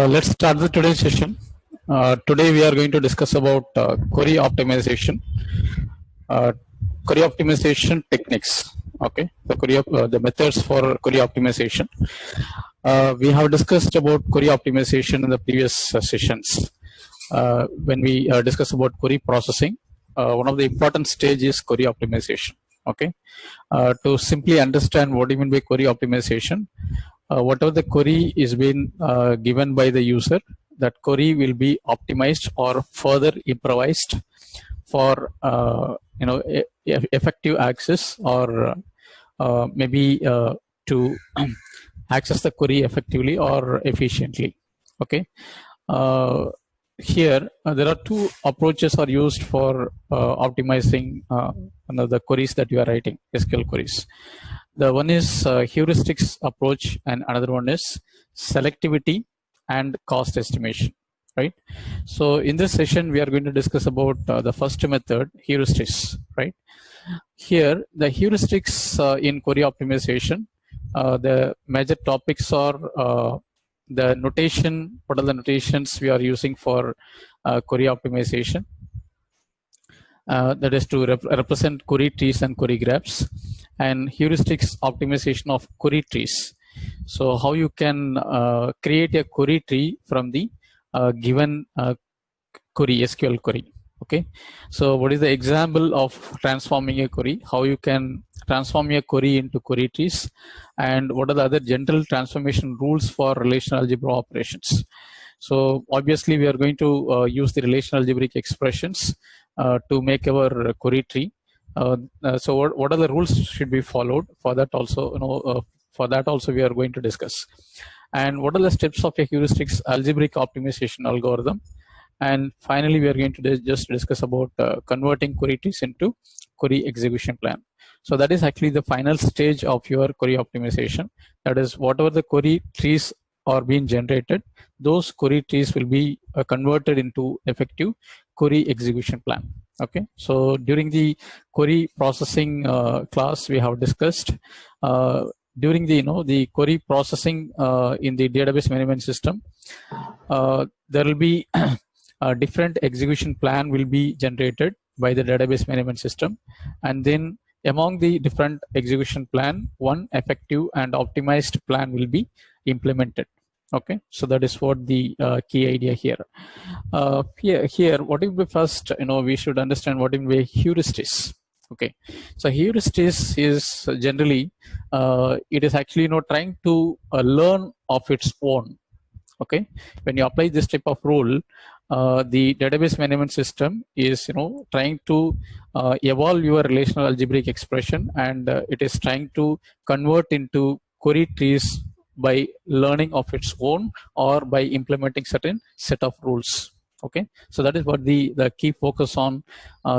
Let's start the today's session. Today we are going to discuss about query optimization, uh, query optimization techniques. Okay, the methods for query optimization. We have discussed about query optimization in the previous sessions. When we discuss about query processing, one of the important stage is query optimization. Okay, to simply understand what do you mean by query optimization, whatever the query is being given by the user, that query will be optimized or further improvised for effective access, or maybe to access the query effectively or efficiently. Okay. Here there are two approaches are used for optimizing the queries that you are writing, SQL queries. The one is heuristics approach, and another one is selectivity and cost estimation, right? So in this session we are going to discuss about the first method, heuristics, right? Here the heuristics in query optimization, the major topics are the notation. What are the notations we are using for query optimization? That is to represent query trees and query graphs, and heuristics optimization of query trees. So how you can create a query tree from the given query, SQL query. Okay, so what is the example of transforming a query, how you can transform a query into query trees, and what are the other general transformation rules for relational algebra operations. So obviously we are going to use the relational algebraic expressions to make our query tree. So what are the rules should be followed? For that also we are going to discuss. And what are the steps of a heuristics algebraic optimization algorithm? And finally, we are going to just discuss about converting query trees into query execution plan. So that is actually the final stage of your query optimization. That is, whatever the query trees are being generated, those query trees will be converted into effective query execution plan. Okay. So during the query processing class, we have discussed during the query processing in the database management system, there will be different execution plan will be generated by the database management system, and then among the different execution plan, one effective and optimized plan will be implemented. Okay, so that is what the key idea here. Here, what if we first, we should understand what in way heuristics. Okay, so heuristics is generally it is actually trying to learn of its own. Okay, when you apply this type of rule, the database management system is trying to evolve your relational algebraic expression, and it is trying to convert into query trees by learning of its own or by implementing certain set of rules. Okay, so that is what the key focus on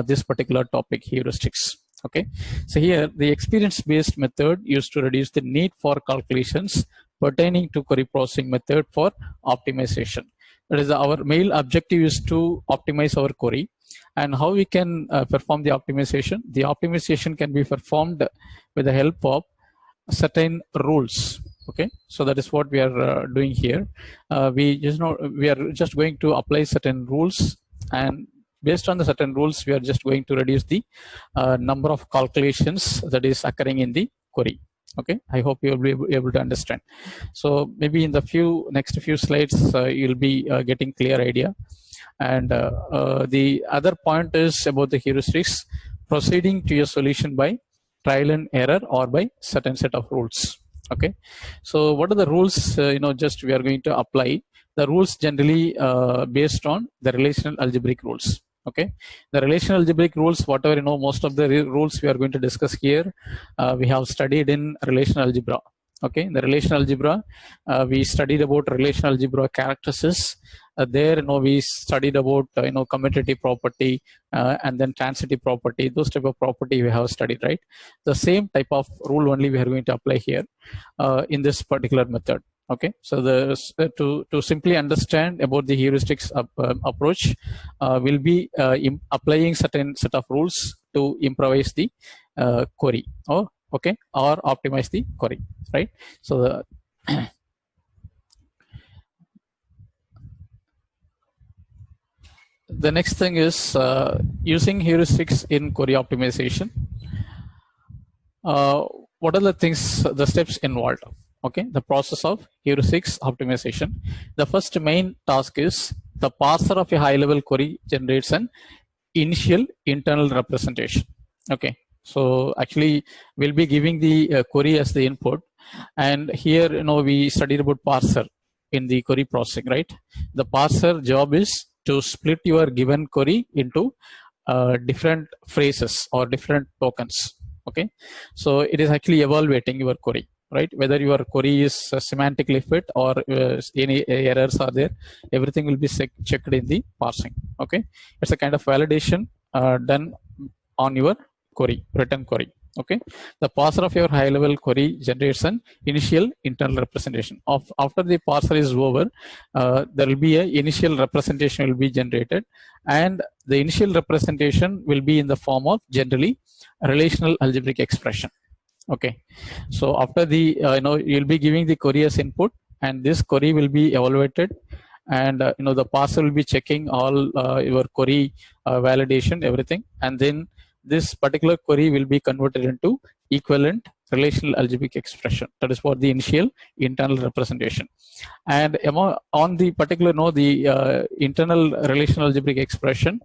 this particular topic, heuristics. Okay, so here the experience based method used to reduce the need for calculations pertaining to query processing method for optimization. That is, our main objective is to optimize our query. And how we can perform the optimization? The optimization can be performed with the help of certain rules. Okay, so that is what we are doing here. We are just going to apply certain rules, and based on the certain rules, we are just going to reduce the number of calculations that is occurring in the query. Okay, I hope you will be able to understand. So maybe in the next few slides, you'll be getting clear idea. And the other point is about the heuristics, proceeding to a solution by trial and error or by certain set of rules. Okay, so what are the rules? Just we are going to apply the rules generally based on the relational algebraic rules. Okay, the relational algebraic rules, whatever most of the rules we are going to discuss here, we have studied in relational algebra. Okay, in the relational algebra, we studied about relational algebra characteristics. There, we studied about commutative property and then transitive property. Those type of property we have studied, right? The same type of rule only we are going to apply here in this particular method. Okay, so to simply understand about the heuristics approach, we'll be applying certain set of rules to improvise the query, or optimize the query, right? So the next thing is using heuristics in query optimization. What are the things, the steps involved? Okay, the process of heuristics optimization. The first main task is the parser of a high-level query generates an initial internal representation. Okay, so actually we'll be giving the query as the input, and here we studied about parser in the query processing, right? The parser job is to split your given query into different phrases or different tokens. Okay, so it is actually evaluating your query, right? Whether your query is semantically fit or any errors are there, everything will be checked in the parsing. Okay, it's a kind of validation done on your query, written query. Okay, the parser of your high-level query generates an initial internal representation. After the parser is over, there will be an initial representation will be generated, and the initial representation will be in the form of generally relational algebraic expression. Okay, so after the you'll be giving the query as input, and this query will be evaluated, and the parser will be checking all your query validation, everything, and then this particular query will be converted into equivalent relational algebraic expression. That is for the initial internal representation. And on the particular the internal relational algebraic expression,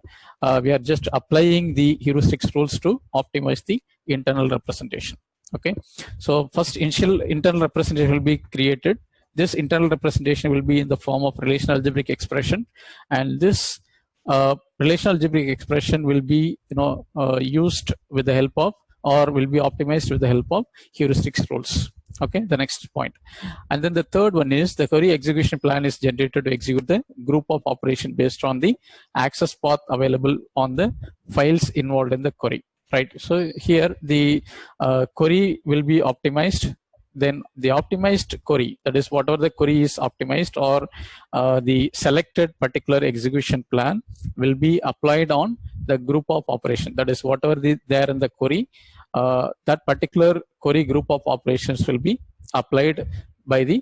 we are just applying the heuristics rules to optimize the internal representation. Okay, so first initial internal representation will be created. This internal representation will be in the form of relational algebraic expression, and this relational algebraic expression will be used with the help of, or will be optimized with the help of heuristics rules. Okay, the next point. And then the third one is the query execution plan is generated to execute the group of operation based on the access path available on the files involved in the query, right? So here the query will be optimized. Then the optimized query, that is whatever the query is optimized, or the selected particular execution plan will be applied on the group of operation. That is whatever there in the query, that particular query group of operations will be applied by the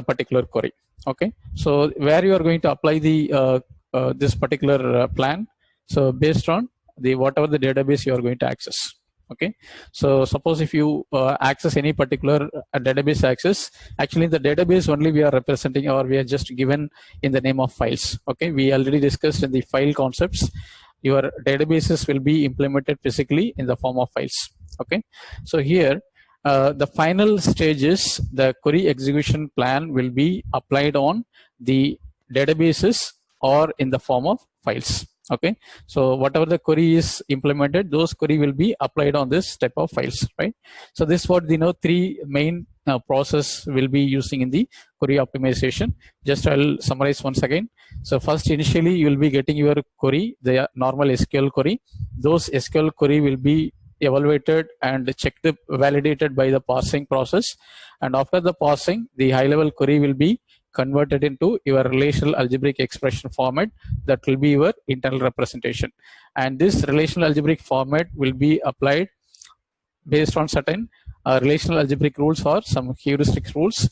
particular query. Okay, so where you are going to apply the this particular plan, so based on the whatever the database you are going to access. Okay, so suppose if you access any particular database access, actually the database only we are representing, or we are just given in the name of files. Okay, we already discussed in the file concepts, your databases will be implemented physically in the form of files. Okay, so here the final stage is the query execution plan will be applied on the databases or in the form of files. Okay, so whatever the query is implemented, those query will be applied on this type of files, right? So this is what three main process will be using in the query optimization. Just I'll summarize once again. So first, initially you will be getting your query, the normal SQL query. Those SQL query will be evaluated and checked, validated by the parsing process, and after the parsing, the high level query will be converted into your relational algebraic expression format. That will be your internal representation, and this relational algebraic format will be applied based on certain relational algebraic rules or some heuristics rules.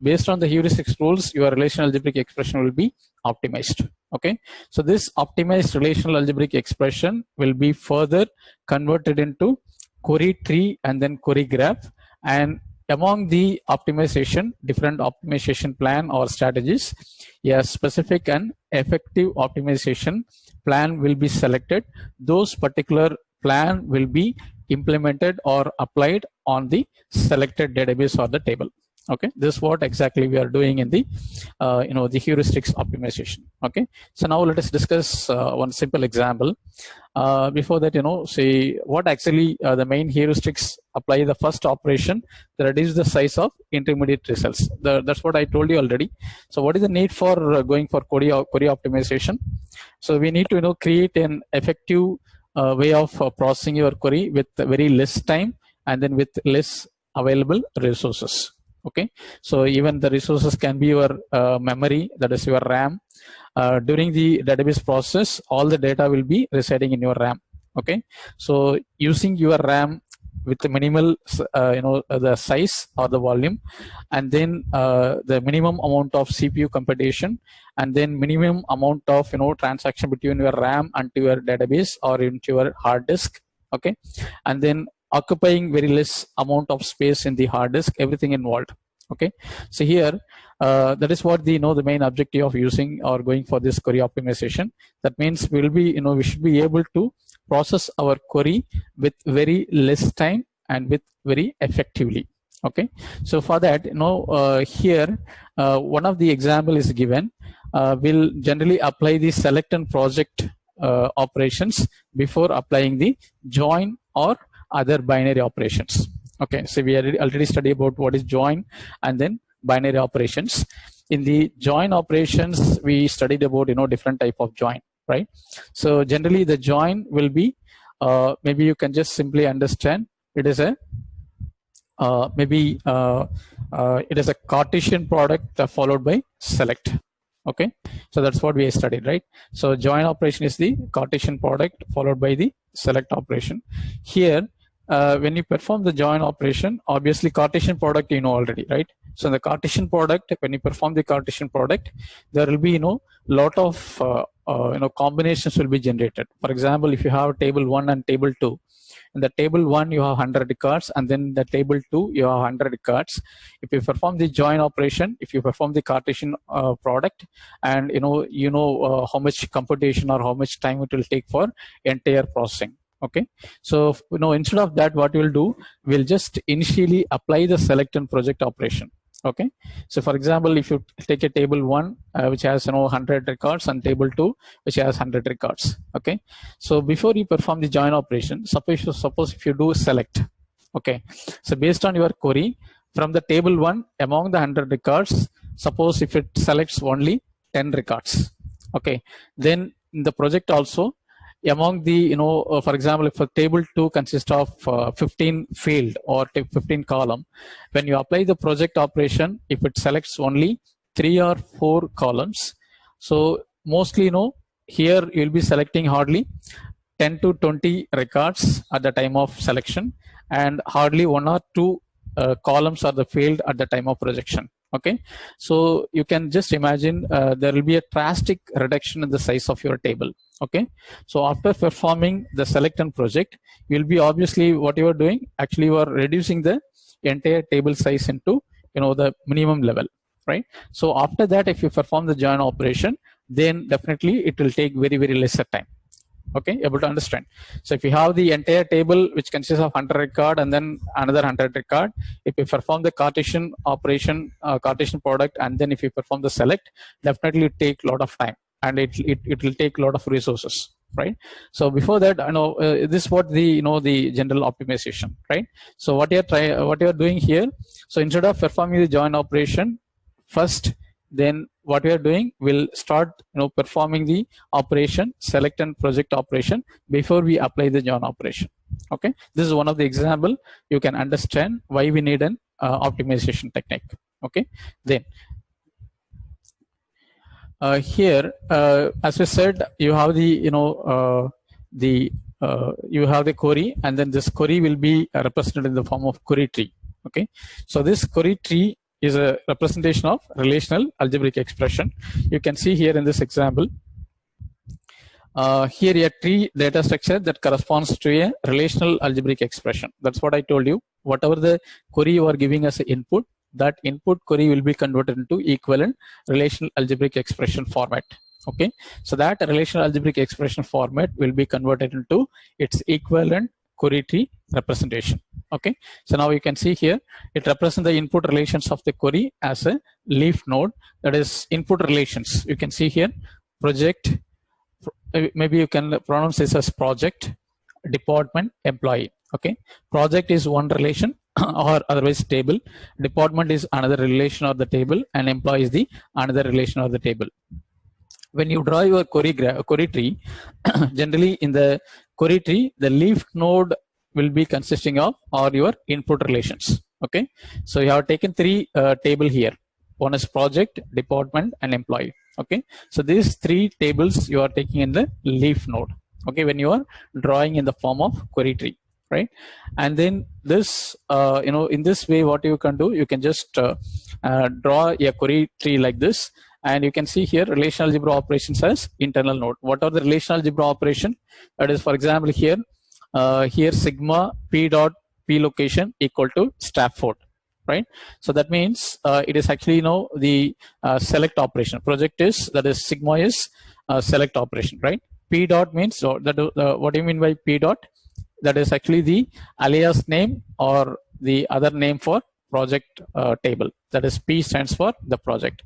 Based on the heuristics rules, your relational algebraic expression will be optimized. Okay, so this optimized relational algebraic expression will be further converted into query tree and then query graph, and among the optimization, different optimization plan or strategies, a specific and effective optimization plan will be selected. Those particular plan will be implemented or applied on the selected database or the table. Okay, this is what exactly we are doing in the the heuristics optimization. Okay, so now let us discuss one simple example. Before that, say what actually the main heuristics apply the first operation that reduce the size of intermediate results. That's what I told you already. So what is the need for going for query optimization? So we need to create an effective way of processing your query with very less time and then with less available resources. Okay, so even the resources can be your memory, that is your RAM. During the database process, all the data will be residing in your RAM. Okay, so using your RAM with the minimal, the size or the volume, and then the minimum amount of CPU computation, and then minimum amount of transaction between your RAM and to your database or into your hard disk. Okay, and then occupying very less amount of space in the hard disk, everything involved. Okay, so here that is what the the main objective of using or going for this query optimization. That means we should be able to process our query with very less time and with very effectively. Okay, so for that, here one of the example is given. We'll generally apply the select and project operations before applying the join or other binary operations. Okay, so we already studied about what is join and then binary operations. In the join operations, we studied about different type of join, right? So generally the join will be maybe you can just simply understand it is a it is a Cartesian product followed by select. Okay, so that's what we studied, right? So join operation is the Cartesian product followed by the select operation. Here when you perform the join operation, obviously Cartesian product already, right? So in the Cartesian product, when you perform the Cartesian product, there will be lot of combinations will be generated. For example, if you have table 1 and table 2, in the table 1 you have 100 records, and then the table 2 you have 100 records. If you perform the join operation, if you perform the Cartesian product, and how much computation or how much time it will take for entire processing. Okay, so instead of that, what we'll do, we'll just initially apply the select and project operation. Okay, so for example, if you take a table 1 which has 100 records and table 2 which has 100 records. Okay, so before you perform the join operation, suppose if you do select. Okay, so based on your query, from the table 1 among the 100 records, suppose if it selects only 10 records. Okay, then in the project also, among the for example, if a table 2 consists of 15 field or 15 column, when you apply the project operation, if it selects only 3 or 4 columns, so mostly here you'll be selecting hardly 10 to 20 records at the time of selection, and hardly 1 or 2 columns are the field at the time of projection. Okay, so you can just imagine there will be a drastic reduction in the size of your table. Okay, so after performing the select and project, you'll be obviously what you are doing, actually you are reducing the entire table size into the minimum level, right? So after that, if you perform the join operation, then definitely it will take very lesser time. Okay, able to understand? So if you have the entire table which consists of 100 record and then another 100 record, if you perform the Cartesian operation, Cartesian product, and then if you perform the select, definitely it take a lot of time, and it will take a lot of resources, right? So before that, this is what the the general optimization, right? So what you are doing here, so instead of performing the join operation first, then what we are doing, we'll start performing the operation select and project operation before we apply the join operation. Okay, this is one of the example you can understand why we need an optimization technique. Okay, then here as we said, you have the you have the query, and then this query will be represented in the form of query tree. Okay, so this query tree is a representation of relational algebraic expression. You can see here in this example, here a tree data structure that corresponds to a relational algebraic expression. That's what I told you. Whatever the query you are giving as an input, that input query will be converted into equivalent relational algebraic expression format. Okay, so that relational algebraic expression format will be converted into its equivalent query tree representation. Okay, so now you can see here it represents the input relations of the query as a leaf node, that is input relations. You can see here project, maybe you can pronounce this as project, department, employee. Okay, project is one relation or otherwise table, department is another relation of the table, and employee is the another relation of the table. When you draw your query tree, generally in the query tree, the leaf node will be consisting of all your input relations. Okay, so you have taken 3 table here. One is project, department, and employee. Okay, so these 3 tables you are taking in the leaf node. Okay, when you are drawing in the form of query tree. right? And then this, in this way, what you can do, you can just draw a query tree like this, and you can see here relational algebra operations as internal node. What are the relational algebra operation? That is, for example, here sigma p dot p location equal to Stafford, right? So that means it is actually the select operation. Project is, that is sigma is select operation, right? P dot means, so that what do you mean by P dot? That is actually the alias name or the other name for project table. That is P stands for the project.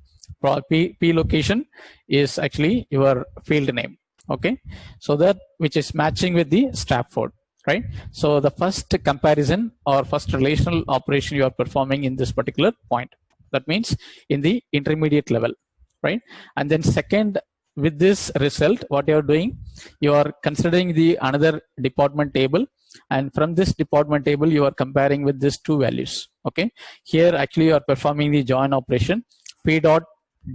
P location is actually your field name. Okay, so that which is matching with the Stafford, right? So the first comparison or first relational operation you are performing in this particular point, that means in the intermediate level, right? And then second, with this result, what you are doing, you are considering the another department table, and from this department table you are comparing with these two values. Okay, here actually you are performing the join operation, P dot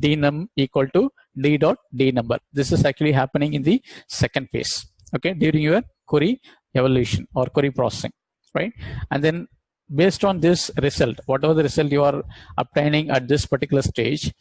dnum equal to D dot D number. This is actually happening in the second phase, okay, during your query evaluation or query processing, right? And then based on this result, whatever the result you are obtaining at this particular stage,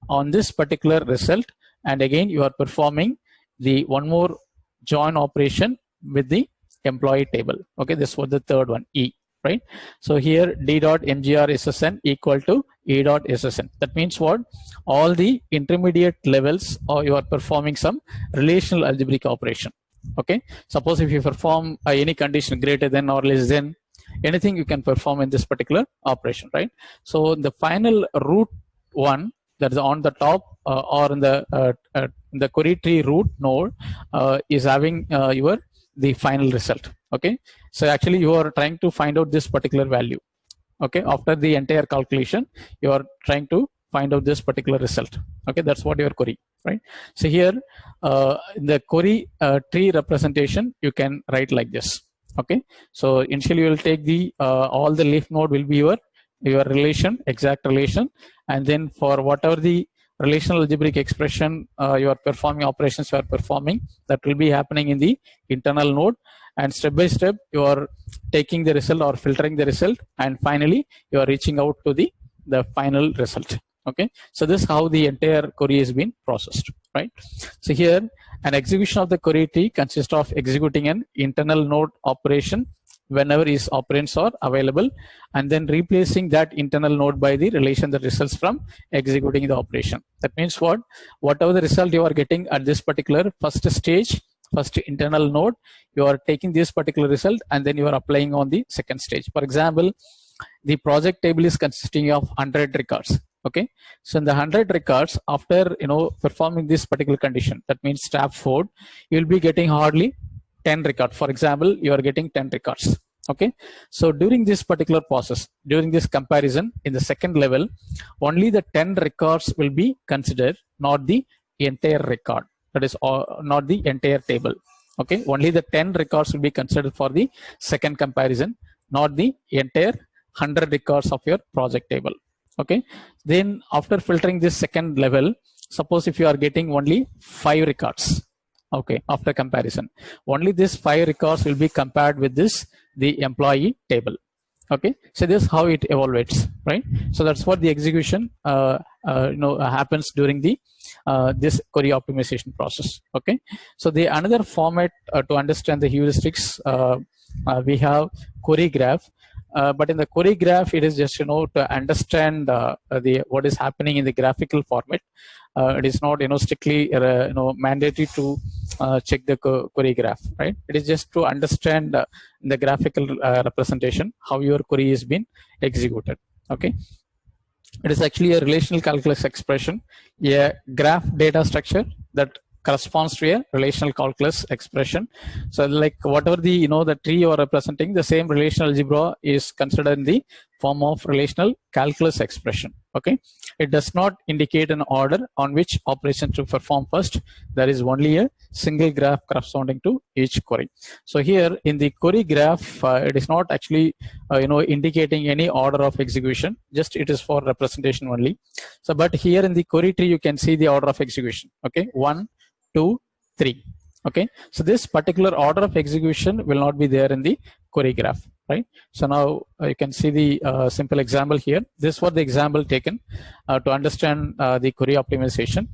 on this particular result, and again you are performing the one more join operation with the employee table. Okay, this was the third one, E, right? So here D dot mgr ssn equal to E dot ssn. That means what? All the intermediate levels, or you are performing some relational algebraic operation. Okay, suppose if you perform any condition greater than or less than, anything you can perform in this particular operation, right? So the final root one, that is on the top or in the query tree root node is having the final result. Okay, so actually you are trying to find out this particular value. Okay, after the entire calculation you are trying to find out this particular result. Okay, that's what your query, right? So here in the query tree representation you can write like this. Okay, so initially you will take the all the leaf node will be your relation, exact relation, and then for whatever the relational algebraic expression you are performing, operations you are performing, that will be happening in the internal node, and step by step you are taking the result or filtering the result, and finally you are reaching out to the final result. Okay, so this is how the entire query is being processed, right? So here an execution of the query tree consists of executing an internal node operation whenever its operands are available, and then replacing that internal node by the relation that results from executing the operation. That means what? Whatever the result you are getting at this particular first stage, first internal node, you are taking this particular result and then you are applying on the second stage. For example, the project table is consisting of 100 records. Okay, so in the 100 records, after performing this particular condition, that means Stafford, you will be getting hardly 10 records. For example, you are getting 10 records. Okay, so during this particular process, during this comparison in the second level, only the 10 records will be considered, not the entire record, that is not the entire table. Okay, only the 10 records will be considered for the second comparison, not the entire 100 records of your project table. Okay, then after filtering this second level, suppose if you are getting only 5 records, okay, after comparison, only this 5 records will be compared with the employee table. Okay, so this is how it evaluates, right? So that's what the execution happens during the this query optimization process. Okay, so the another format to understand the heuristics, we have query graph. But in the query graph, it is just to understand what is happening in the graphical format. It is not strictly mandatory to check the query graph, right? It is just to understand the graphical representation, how your query is being executed. Okay, it is actually a relational calculus expression, a graph data structure that corresponds to a relational calculus expression. So like whatever the the tree you are representing, the same relational algebra is considered in the form of relational calculus expression. Okay, it does not indicate an order on which operation to perform first. There is only a single graph corresponding to each query. So here in the query graph, it is not actually indicating any order of execution, just it is for representation only. So but here in the query tree you can see the order of execution. Okay, 1, 2, 3. Okay, so this particular order of execution will not be there in the query graph, right? So now you can see the simple example here. This was the example taken to understand the query optimization.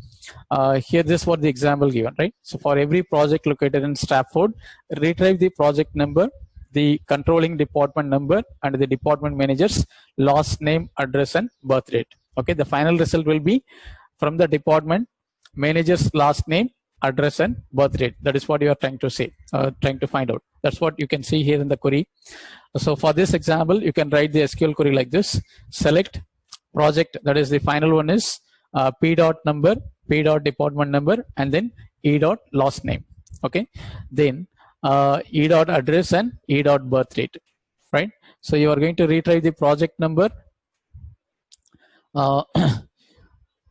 Here, this was the example given, right? So for every project located in Stratford, retrieve the project number, the controlling department number, and the department manager's last name, address, and birth date. Okay, the final result will be from the department manager's last name, address, and birth date. That is what you are trying to say, trying to find out. That's what you can see here in the query. So for this example, you can write the SQL query like this: select project, that is the final one is p dot number, p dot department number, and then e dot last name. Okay, then e dot address and e dot birth date, right? So you are going to retrieve the project number,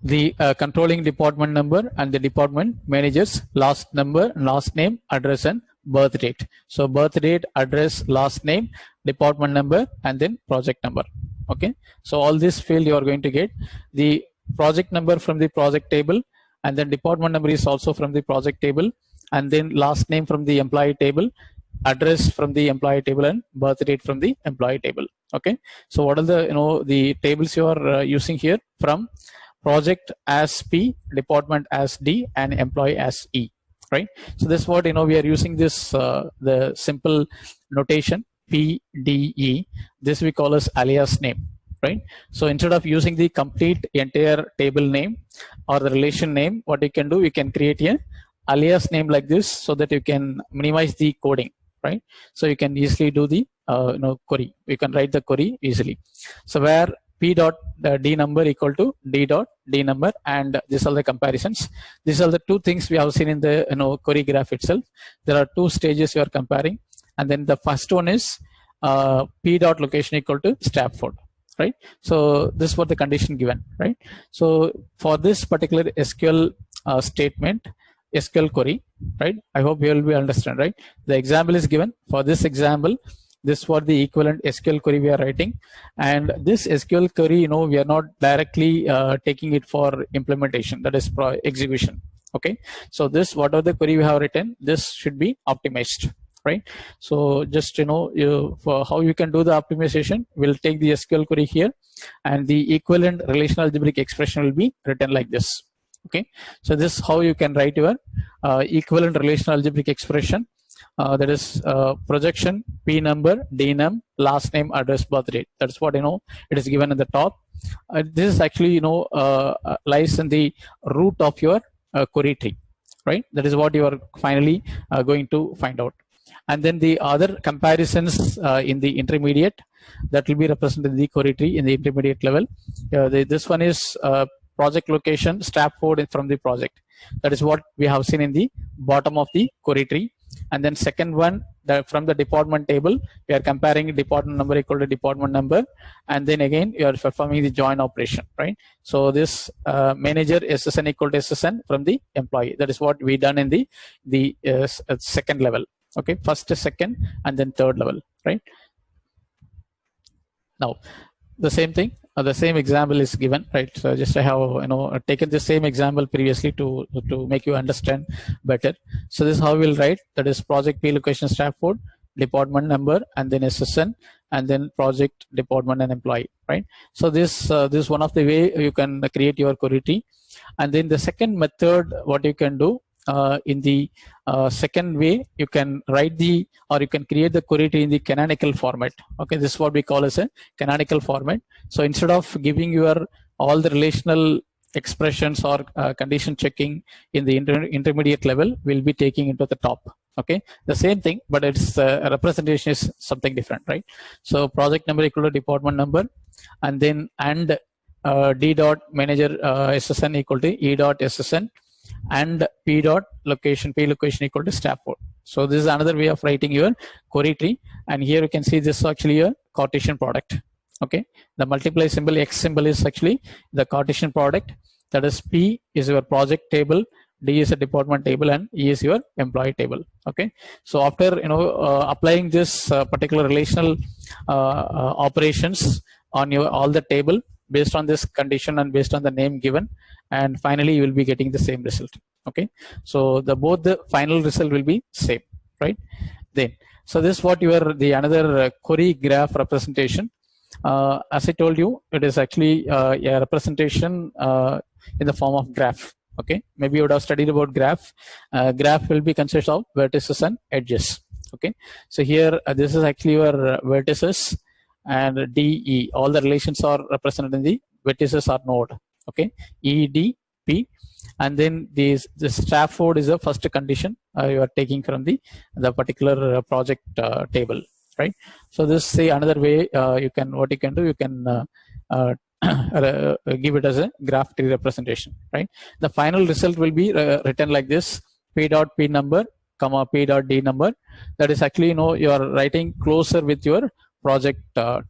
the controlling department number, and the department manager's last name, address, and birth date. So birth date, address, last name, department number, and then project number. Okay, so all this field you are going to get the project number from the project table, and then department number is also from the project table, and then last name from the employee table, address from the employee table, and birth date from the employee table. Okay, so what are the the tables you are using here? From project as P, department as D, and employee as E, right? So this is what we are using this the simple notation PDE. This we call as alias name, right? So instead of using the complete entire table name or the relation name, what you can do, you can create a alias name like this so that you can minimize the coding, right? So you can easily do the query. You can write the query easily. So where P dot D number equal to D dot D number, and these are the comparisons. These are the two things we have seen in the query graph itself. There are two stages you are comparing, and then the first one is P dot location equal to Stratford, right? So this was the condition given, right? So for this particular SQL statement, SQL query, right? I hope you will be understand, right? The example is given. For this example, this was the equivalent SQL query we are writing, and this SQL query, we are not directly taking it for implementation, that is execution. Okay, so this whatever the query we have written, this should be optimized, right? So just for how you can do the optimization, we'll take the SQL query here, and the equivalent relational algebraic expression will be written like this. Okay, so this is how you can write your equivalent relational algebraic expression. That is projection P number, D num, last name, address, birth date. That's what it is given at the top. This is actually lies in the root of your query tree, right? That is what you are finally going to find out. And then the other comparisons in the intermediate, that will be represented in the query tree in the intermediate level. This one is project location, Stratford from the project. That is what we have seen in the bottom of the query tree. And then second one, from the department table, we are comparing department number equal to department number, and then again you are performing the join operation, right? So this manager SSN equal to SSN from the employee. That is what we done in the second level. Okay, first, second, and then third level, right? Now the same thing. The same example is given, right? So just I have taken the same example previously to make you understand better. So this is how we'll write. That is project P location Stratford, department number, and then SSN, and then project, department, and employee, right? So this is one of the way you can create your query tree. And then the second method, what you can do in the second way, you can write you can create the query tree in the canonical format. Okay, this is what we call as a canonical format. So instead of giving your all the relational expressions or condition checking in the intermediate level, we'll be taking into the top. Okay, the same thing, but its representation is something different, right? So project number equal to department number, and then D dot manager SSN equal to E dot SSN, and P dot location equal to Stratford. So this is another way of writing your query tree, and here you can see this is actually a Cartesian product. Okay, the multiply symbol, X symbol, is actually the Cartesian product. That is, P is your project table, D is a department table, and E is your employee table. Okay, so after applying this particular relational operations on all the table based on this condition and based on the name given, and finally you will be getting the same result. Okay, so the both the final result will be same, right? Then, so this is what your the another query graph representation. As I told you, it is actually a representation in the form of graph. Okay, maybe you would have studied about graph. Graph will be consist of vertices and edges. Okay, so here this is actually your vertices and DE. All the relations are represented in the vertices or node. Okay, E, D, P, and then this Stafford is the first condition you are taking from the particular project table, right? So this say another way you can what you can do, you can give it as a graph tree representation, right? The final result will be written like this: P dot P number comma P dot D number. That is actually, you are writing closer with your project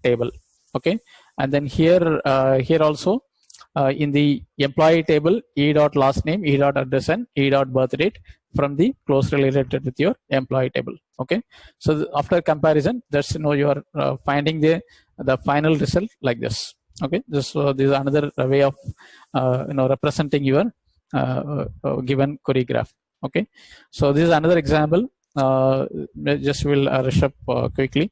table. Okay, and then here also in the employee table, E dot last name, E dot address, and E dot birth date from the closely related with your employee table. Okay, so after comparison, that's you are finding the final result like this. Okay, this is another way of representing your given query graph. Okay, so this is another example. Just will rush up quickly.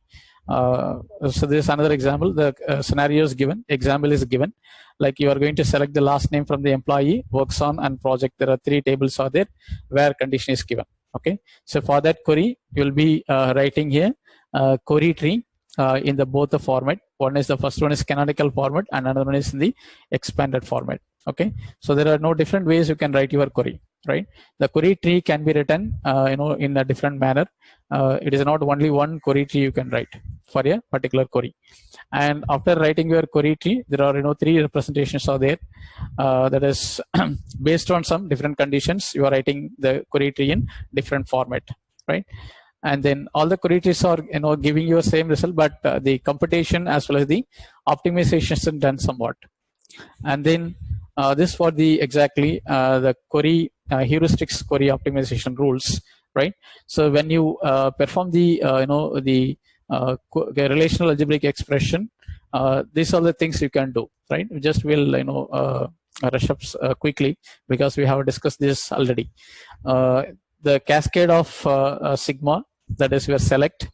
So this is another example. The scenario is given. Example is given. Like you are going to select the last name from the employee, works on, and project. There are 3 tables are there where condition is given. Okay. So for that query, you will be writing here query tree in the both the format. The first one is canonical format, and another one is in the expanded format. Okay. So there are no different ways you can write your query. Right, the query tree can be written in a different manner. It is not only one query tree you can write for a particular query. And after writing your query tree, there are 3 representations are there. That is based on some different conditions. You are writing the query tree in different format, right? And then all the query trees are giving you the same result, but the computation as well as the optimizations are done somewhat. And then this for the exactly the query heuristics query optimization rules, right? So when you perform the the relational algebraic expression, these are the things you can do, right? We just will rush up quickly because we have discussed this already. The cascade of sigma, that is your select.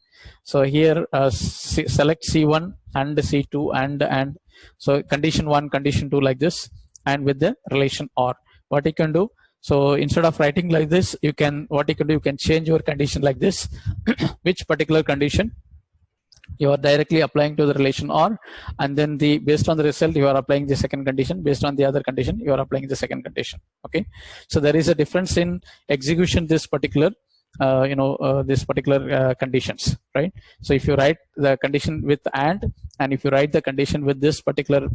So here select C1 and C2 and so condition 1, condition 2 like this, and with the relation R. What you can do, so instead of writing like this, you can change your condition like this. Which particular condition you are directly applying to the relation R, and then based on the result you are applying the second condition, based on the other condition you are applying the second condition. Okay, so there is a difference in execution this particular this particular conditions, right? So if you write the condition with and if you write the condition with this particular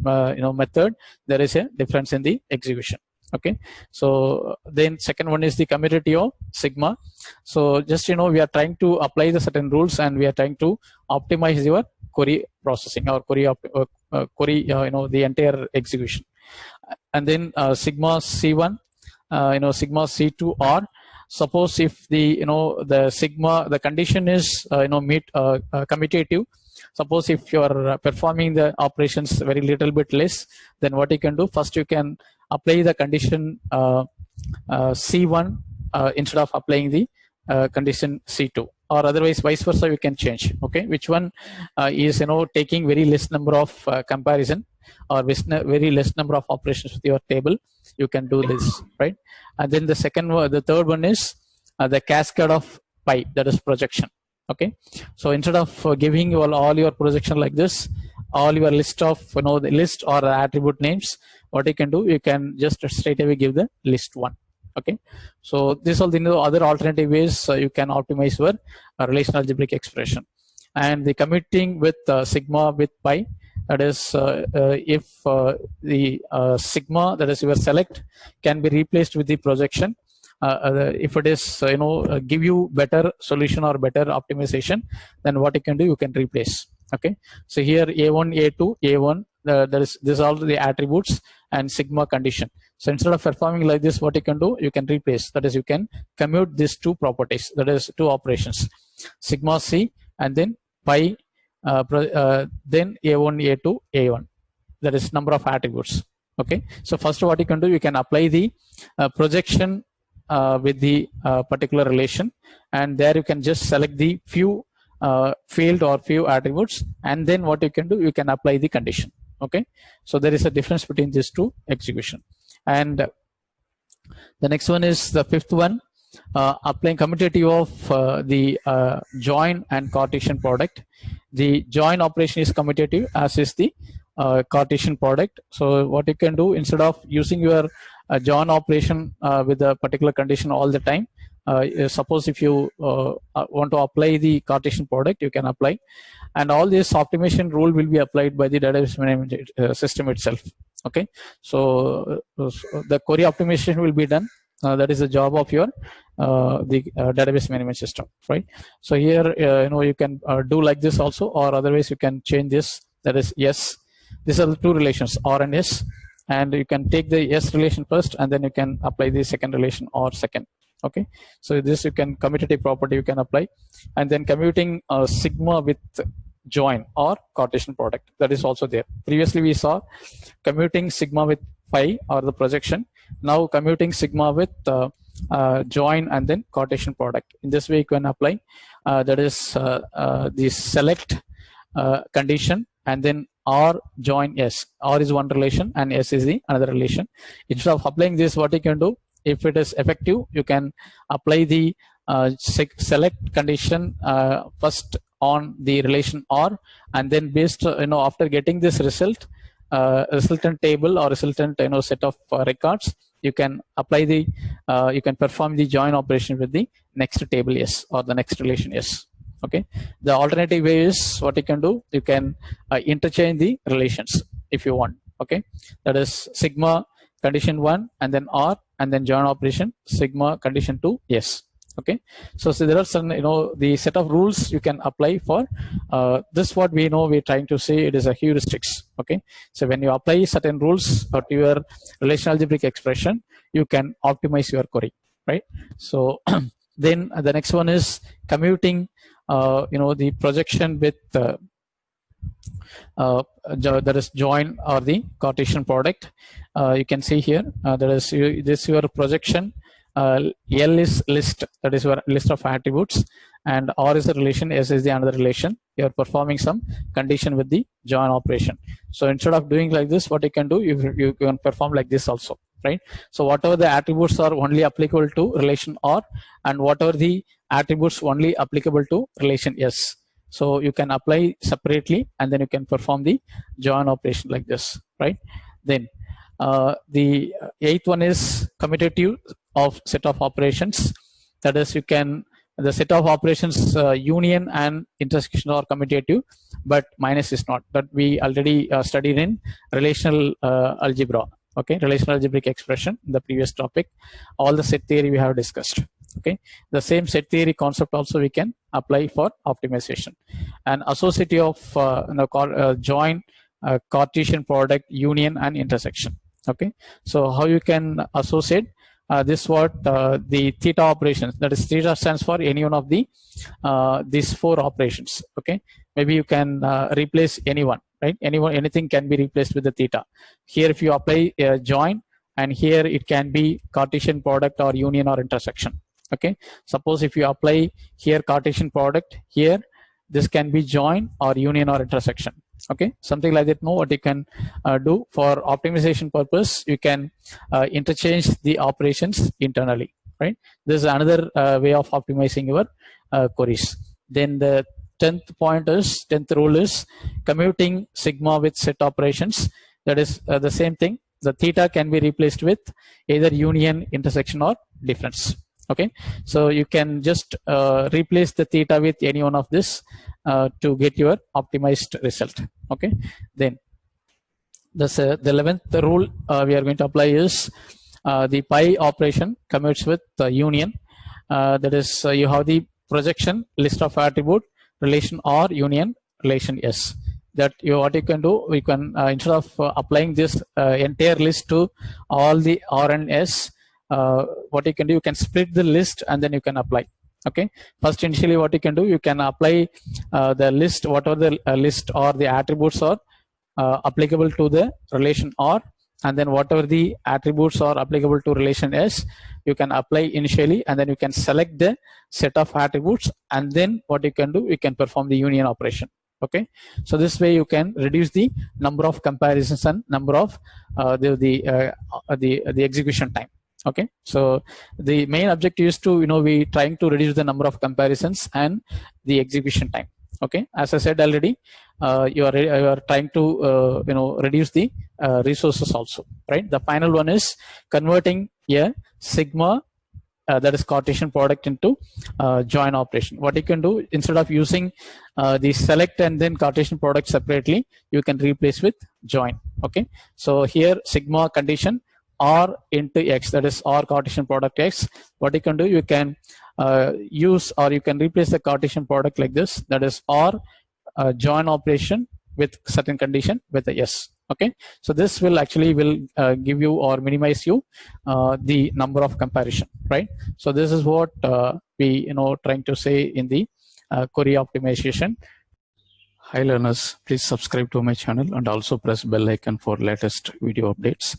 method, there is a difference in the execution. Okay, so then second one is the commutative of sigma. So just we are trying to apply the certain rules, and we are trying to optimize your query processing or query the entire execution. And then sigma C1 sigma C2, or suppose if the sigma, the condition is commutative. Suppose if you are performing the operations very little bit less, then what you can do, first you can apply the condition C1 instead of applying the condition C2, or otherwise vice versa you can change. Okay, which one is taking very less number of comparison or very less number of operations with your table, you can do this, right? And then the third one is the cascade of pi, that is projection. Okay, so instead of giving you all your projection like this, all your list of the list or attribute names, what you can do, you can just straight away give the list one. Okay, so these are the other alternative ways you can optimize your relational algebraic expression. And the commuting with sigma with pi, that is if the sigma, that is your select, can be replaced with the projection. If it is give you better solution or better optimization, then what you can do, you can replace. Okay, so here A1, A2, A1, this are all the attributes and sigma condition. So instead of performing like this, what you can do, you can replace, that is you can commute these two properties, that is two operations, sigma C and then pi, then A1, A2, A1, that is number of attributes. Okay, so first what you can do, you can apply the projection with the particular relation, and there you can just select the few field or few attributes, and then what you can do, you can apply the condition. Okay, so there is a difference between these two execution. And the next one is the fifth one, applying commutative of the join and Cartesian product. The join operation is commutative, as is the Cartesian product. So what you can do, instead of using your join operation with a particular condition all the time, suppose if you want to apply the Cartesian product, you can apply, and all this optimization rule will be applied by the database management system itself. Okay, so the query optimization will be done. That is the job of your the database management system, right? So here you can do like this also, or otherwise you can change this. That is yes. These are the two relations, R and S, and you can take the S relation first, and then you can apply the second relation or second. Okay, so this you can commutative property you can apply, and then commuting sigma with join or Cartesian product, that is also there. Previously we saw commuting sigma with phi or the projection. Now commuting sigma with join and then Cartesian product. In this way you can apply that is the select condition, and then R join S. R is one relation and S is the another relation. Instead of applying this, what you can do, if it is effective, you can apply the select condition first on the relation R, and then based after getting this result, resultant table or resultant set of records, you can apply the you can perform the join operation with the next table S or the next relation S. Okay, the alternative way is what you can do, you can interchange the relations if you want. Okay, that is sigma condition 1 and then R, and then join operation sigma condition 2 yes. Okay, so there are some the set of rules you can apply for this. What we know, we're trying to say, it is a heuristics. Okay, so when you apply certain rules to your relational algebraic expression, you can optimize your query, right? So then the next one is commuting the projection with that is join or the Cartesian product. You can see here that is this your projection. L is list, that is your list of attributes, and R is the relation, S is the another relation. You are performing some condition with the join operation. So instead of doing like this, what you can do, you can perform like this also, right? So whatever the attributes are only applicable to relation R, and whatever the attributes only applicable to relation S, so you can apply separately, and then you can perform the join operation like this, right? Then the eighth one is commutative of set of operations. That is, you can, the set of operations union and intersection are commutative, but minus is not. That we already studied in relational algebra. Okay, relational algebraic expression in the previous topic. All the set theory we have discussed. Okay, the same set theory concept also we can apply for optimization. And associative of join, Cartesian product, union and intersection. Okay, so how you can associate this what the theta operations, that is theta stands for any one of the these four operations. Okay, maybe you can replace anyone, right? Anything can be replaced with the theta. Here if you apply join, and here it can be Cartesian product or union or intersection. Okay, suppose if you apply here Cartesian product, here this can be join or union or intersection. Okay, something like that. Know what you can do for optimization purpose, you can interchange the operations internally, right? This is another way of optimizing your queries. Then the 10th rule is commuting sigma with set operations. That is the same thing. The theta can be replaced with either union, intersection or difference. Okay, so you can just replace the theta with any one of this to get your optimized result. Okay, then the 11th rule we are going to apply is the pi operation commutes with union. That is you have the projection list of attribute relation R union relation S. That what you can do, we can instead of applying this entire list to all the R and S, what you can do, you can split the list and then you can apply. Okay, first initially what you can do, you can apply the list, whatever the list or the attributes are applicable to the relation R, and then whatever the attributes are applicable to relation S, you can apply initially, and then you can select the set of attributes, and then what you can do, you can perform the union operation. Okay, so this way you can reduce the number of comparisons and number of the execution time. Okay, so the main objective is to we trying to reduce the number of comparisons and the execution time. Okay, as I said already, you are trying to reduce the resources also, right? The final one is converting a sigma, that is Cartesian product, into join operation. What you can do, instead of using the select and then Cartesian product separately, you can replace with join. Okay, so here sigma condition R into X, that is R Cartesian product X. What you can do, you can use, or you can replace the Cartesian product like this, that is R join operation with certain condition with a S. Okay, so this will actually give you or minimize you the number of comparison, right? So this is what we trying to say in the query optimization. Hi learners, please subscribe to my channel and also press bell icon for latest video updates.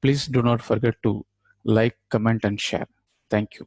Please do not forget to like, comment and share. Thank you.